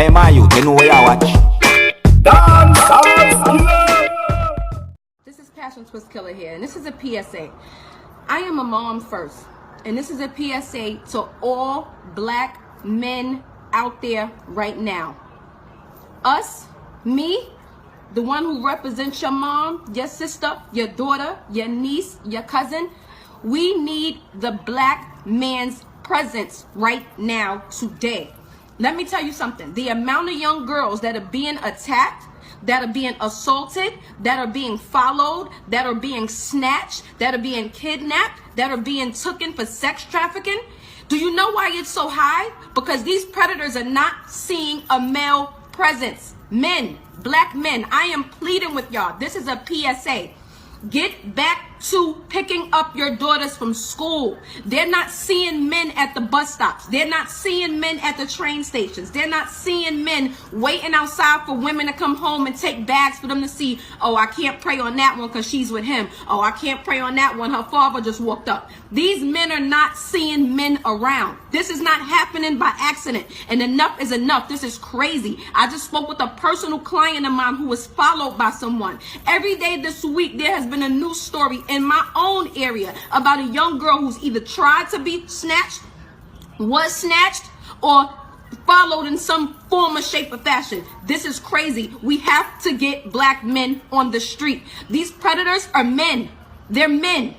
Hey, my youth, you know where you watch? This is Passion Twist Killer here, and this is a PSA. I am a mom first, and this is a PSA to all black men out there right now. Us, me, the one who represents your mom, your sister, your daughter, your niece, your cousin, we need the black man's presence right now, today. Let me tell you something. The amount of young girls that are being attacked, that are being assaulted, that are being followed, that are being snatched, that are being kidnapped, that are being taken for sex trafficking. Do you know why it's so high? Because these predators are not seeing a male presence. Men, black men, I am pleading with y'all. This is a PSA. Get back to picking up your daughters from school. They're not seeing men at the bus stops. They're not seeing men at the train stations. They're not seeing men waiting outside for women to come home and take bags for them to see. Oh, I can't pray on that one because she's with him. Oh, I can't pray on that one. Her father just walked up. These men are not seeing men around. This is not happening by accident. And enough is enough. This is crazy. I just spoke with a personal client of mine who was followed by someone. Every day this week, there has been a new story in my own area about a young girl who's either tried to be snatched, was snatched, or followed in some form or shape or fashion. This is crazy. We have to get black men on the street. These predators are men. They're men.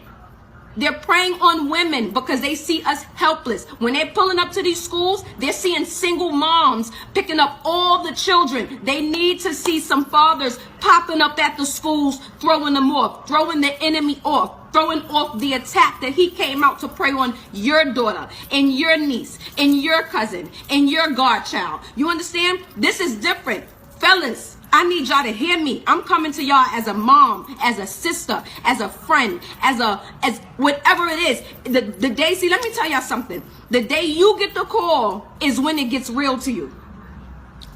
They're preying on women because they see us helpless. When they're pulling up to these schools, they're seeing single moms picking up all the children. They need to see some fathers popping up at the schools, throwing them off, throwing the enemy off, throwing off the attack that he came out to prey on your daughter and your niece and your cousin and your godchild. You understand? This is different. Fellas, I need y'all to hear me. I'm coming to y'all as a mom, as a sister, as a friend, as whatever it is. The day, see, let me tell y'all something. The day you get the call is when it gets real to you.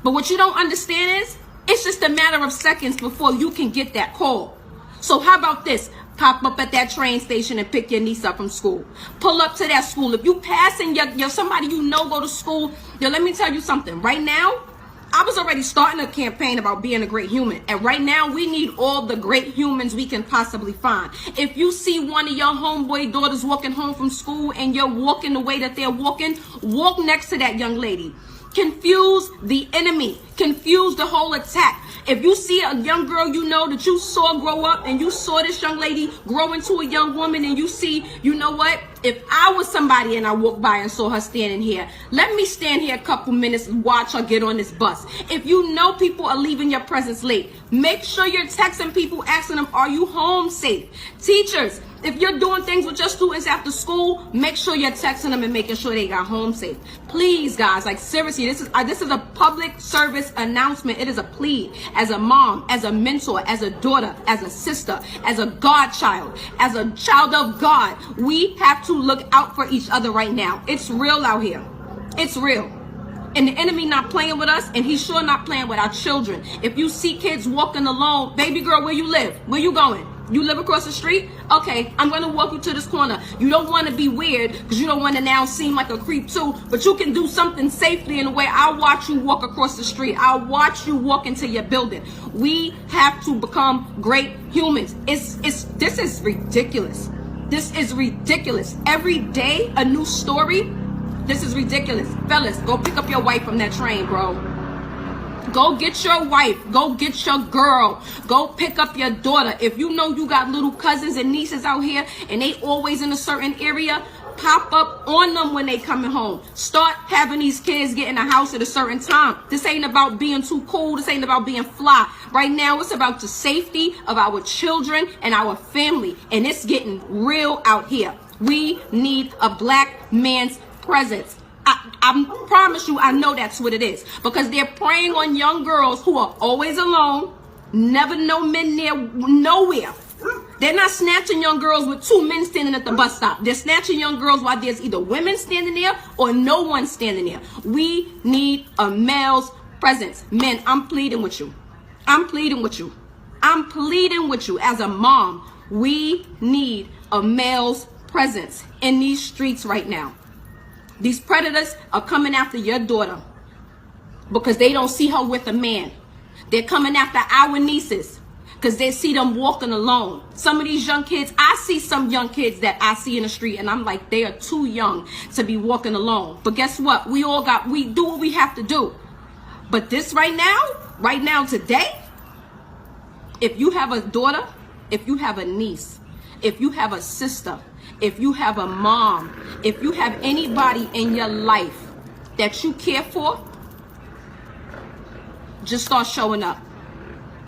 But what you don't understand is, it's just a matter of seconds before you can get that call. So how about this? Pop up at that train station and pick your niece up from school. Pull up to that school. If you passing your somebody you know go to school, let me tell you something. Right now, I was already starting a campaign about being a great human. And right now, we need all the great humans we can possibly find. If you see one of your homeboy daughters walking home from school and you're walking the way that they're walking, walk next to that young lady. Confuse the enemy. Confuse the whole attack. If you see a young girl you know that you saw grow up and you saw this young lady grow into a young woman and you see, you know what? If I was somebody and I walked by and saw her standing here, let me stand here a couple minutes and watch her get on this bus. If you know people are leaving your presence late, make sure you're texting people, asking them, are you home safe? Teachers, if you're doing things with your students after school, make sure you're texting them and making sure they got home safe. Please, guys, like seriously, this is a public service announcement. It is a plea. As a mom, as a mentor, as a daughter, as a sister, as a godchild, as a child of God, we have to look out for each other right now. It's real out here. It's real. And the enemy not playing with us, and he's sure not playing with our children. If you see kids walking alone, baby girl, where you live? Where you going? You live across the street? Okay, I'm going to walk you to this corner. You don't want to be weird because you don't want to now seem like a creep too, but you can do something safely in a way. I'll watch you walk across the street. I'll watch you walk into your building. We have to become great humans. This is ridiculous. This is ridiculous. Every day, a new story. This is ridiculous. Fellas, go pick up your wife from that train, bro. Go get your wife. Go get your girl. Go pick up your daughter. If you know you got little cousins and nieces out here and they always in a certain area, pop up on them when they coming home. Start having these kids get in the house at a certain time. This ain't about being too cool. This ain't about being fly. Right now, it's about the safety of our children and our family. And it's getting real out here. We need a black man's presence. I promise you, I know that's what it is. Because they're preying on young girls who are always alone, never know men near nowhere. They're not snatching young girls with two men standing at the bus stop. They're snatching young girls while there's either women standing there or no one standing there. We need a male's presence. Men, I'm pleading with you. I'm pleading with you. I'm pleading with you as a mom. We need a male's presence in these streets right now. These predators are coming after your daughter. because they don't see her with a man. They're coming after our nieces because they see them walking alone. Some of these young kids, I see some young kids that I see in the street and I'm like, they are too young to be walking alone. But guess what? We do what we have to do. But this right now, today, if you have a daughter, if you have a niece, if you have a sister, if you have a mom, if you have anybody in your life that you care for, just start showing up.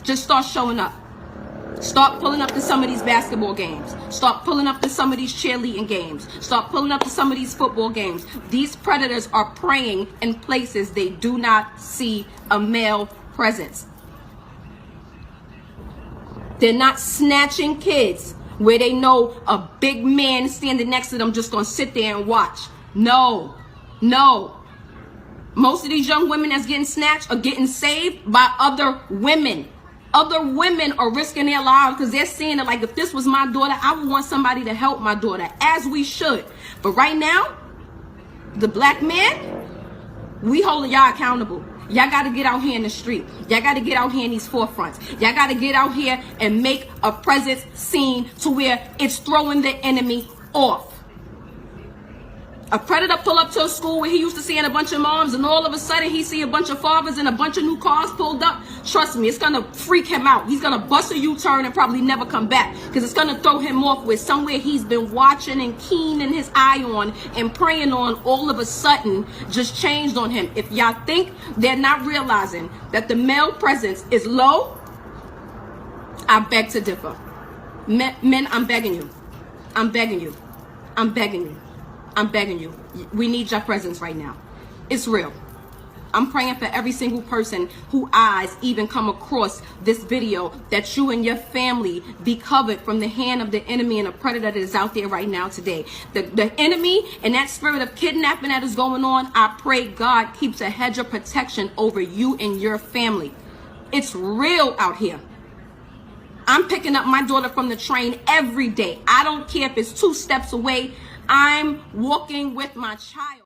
Just start showing up. Start pulling up to some of these basketball games. Start pulling up to some of these cheerleading games. Start pulling up to some of these football games. These predators are preying in places they do not see a male presence. They're not snatching kids where they know a big man standing next to them just gonna sit there and watch. No. Most of these young women that's getting snatched are getting saved by other women. Other women are risking their lives because they're saying that, like, if this was my daughter, I would want somebody to help my daughter, as we should. But right now, the black man, we holding y'all accountable. Y'all got to get out here in the street. Y'all got to get out here in these forefronts. Y'all got to get out here and make a presence seen to where it's throwing the enemy off. A predator pull up to a school where he used to see a bunch of moms, and all of a sudden he see a bunch of fathers and a bunch of new cars pulled up. Trust me, it's gonna freak him out. He's gonna bust a U-turn and probably never come back because it's gonna throw him off with somewhere he's been watching and keening his eye on and praying on. All of a sudden just changed on him. If y'all think they're not realizing that the male presence is low, I beg to differ. Men, I'm begging you. I'm begging you. I'm begging you. I'm begging you. We need your presence right now. It's real. I'm praying for every single person whose eyes even come across this video, that you and your family be covered from the hand of the enemy and the predator that is out there right now today. The enemy and that spirit of kidnapping that is going on, I pray God keeps a hedge of protection over you and your family. It's real out here. I'm picking up my daughter from the train every day. I don't care if it's 2 steps away. I'm walking with my child.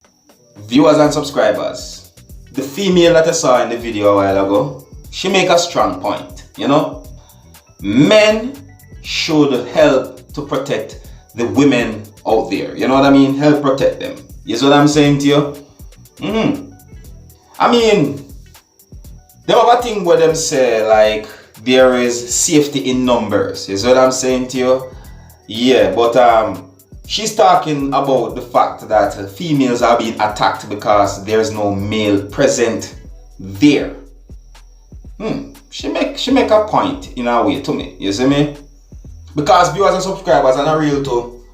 Viewers and subscribers, the female that I saw in the video a while ago, she make a strong point, you know. Men should help to protect the women out there, you know what I mean? Help protect them. You see what I'm saying to you? I mean, they have a thing where them say, like, there is safety in numbers. You see what I'm saying to you? Yeah, but she's talking about the fact that females are being attacked because there's no male present there. She make a point in a way to me, you see me? Because viewers and subscribers are not real too.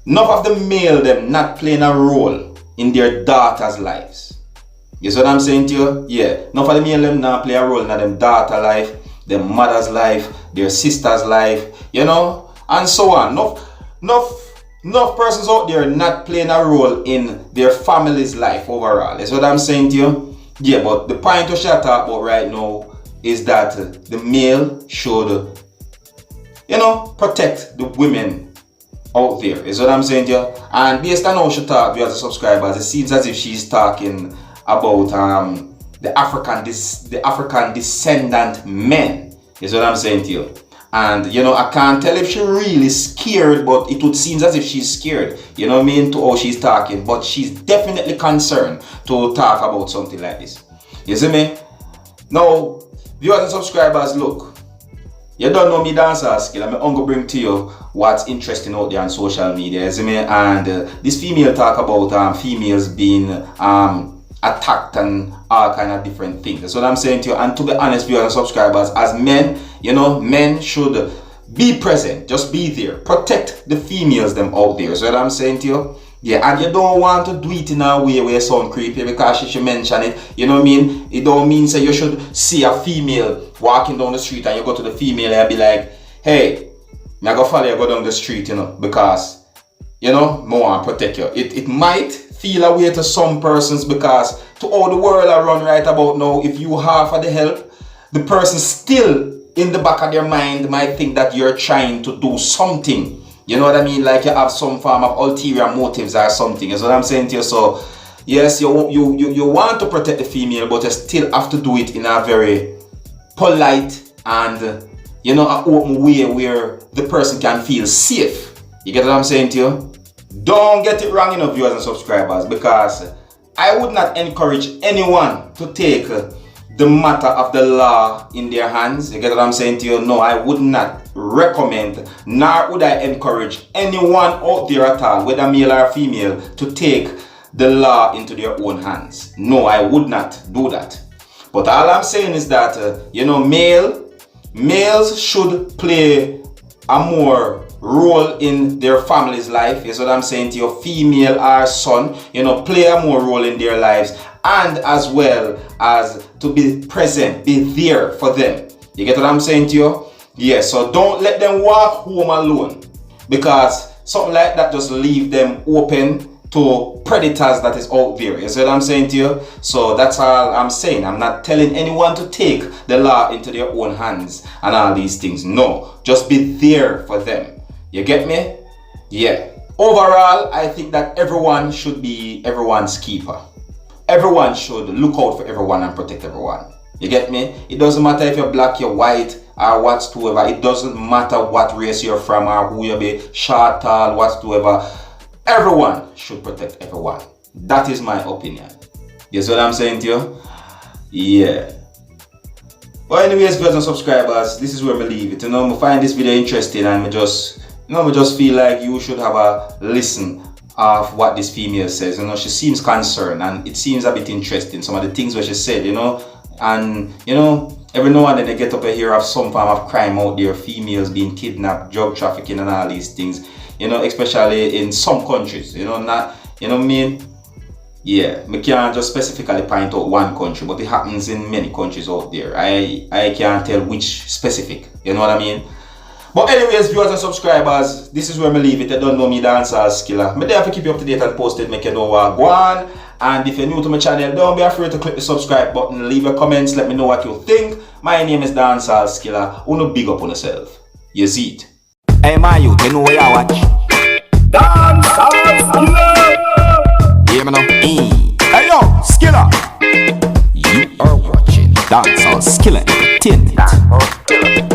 None of the male them not playing a role in their daughters' lives. You see what I'm saying to you? Yeah. None of the male them not play a role in their daughter life, their mother's life, their sister's life, you know, and so on. Enough persons out there not playing a role in their family's life overall. That's what I'm saying to you. Yeah, but the point we should talk about right now is that the male should, you know, protect the women out there. Is what I'm saying to you. And based on how she talk, you as a subscribers, it seems as if she's talking about the African descendant men. Is what I'm saying to you. And, you know, I can't tell if she's really scared, but it would seem as if she's scared, you know what I mean, to how she's talking. But she's definitely concerned to talk about something like this. You see me? Now, viewers and subscribers, look, you don't know me dancer skill. I'm going to bring to you what's interesting out there on social media, you see me? And this female talk about females being attacked and all kind of different things. That's what I'm saying to you. And to be honest, viewers and subscribers, as men, you know, men should be present, just be there, protect the females them out there. So what I'm saying to you. Yeah, and you don't want to do it in a way where it sound creepy, because she mentioned it, you know what I mean? It don't mean say you should see a female walking down the street and you go to the female and be like, hey, I go follow you go down the street, you know, because, you know, I want to protect you. It might feel a way to some persons, because to all the world around right about now, if you offer the help, the person still in the back of their mind might think that you're trying to do something. You know what I mean? Like you have some form of ulterior motives or something. Is what I'm saying to you. So yes, you want to protect the female, but you still have to do it in a very polite and an open way where the person can feel safe. You get what I'm saying to you? Don't get it wrong, viewers and subscribers, because I would not encourage anyone to take the matter of the law in their hands. You get what I'm saying to you? No, I would not recommend, nor would I encourage anyone out there at all, whether male or female, to take the law into their own hands. No, I would not do that. But all I'm saying is that, males should play a more role in their family's life. Is what I'm saying to you. Female or son, play a more role in their lives, and as well as to be present, be there for them. You get what I'm saying to you? Yes, so don't let them walk home alone, because something like that just leave them open to predators that is out there. You see what I'm saying to you? So that's all I'm saying. I'm not telling anyone to take the law into their own hands and all these things. No, just be there for them. You get me? Yeah. Overall, I think that everyone should be everyone's keeper. Everyone should look out for everyone and protect everyone. You get me? It doesn't matter if you're black, you're white, or whatsoever. It doesn't matter what race you're from or who you be, short, tall, whatsoever. Everyone should protect everyone. That is my opinion. You see what I'm saying to you? Yeah. Well, anyways, viewers and subscribers, this is where I leave it. I find this video interesting, and I just feel like you should have a listen of what this female says. She seems concerned, and it seems a bit interesting, some of the things where she said, and every now and then they get up and hear of some form of crime out there, females being kidnapped, drug trafficking and all these things, especially in some countries, not, yeah, I can't just specifically point out one country, but it happens in many countries out there. I can't tell which specific, you know what I mean? But anyways, viewers and subscribers, this is where I leave it. You don't know me, Dancehall Skilla. I have to keep you up to date and posted, make you know what go on. And if you're new to my channel, don't be afraid to click the subscribe button, leave your comments, let me know what you think. My name is Dancehall Skilla. Uno big up on yourself. You see it. Hey, my youth, you know what I watch? Dancehall Skilla! Hear me now? Hey, yo, Skilla! You are watching Dancehall Skilla Entertainment.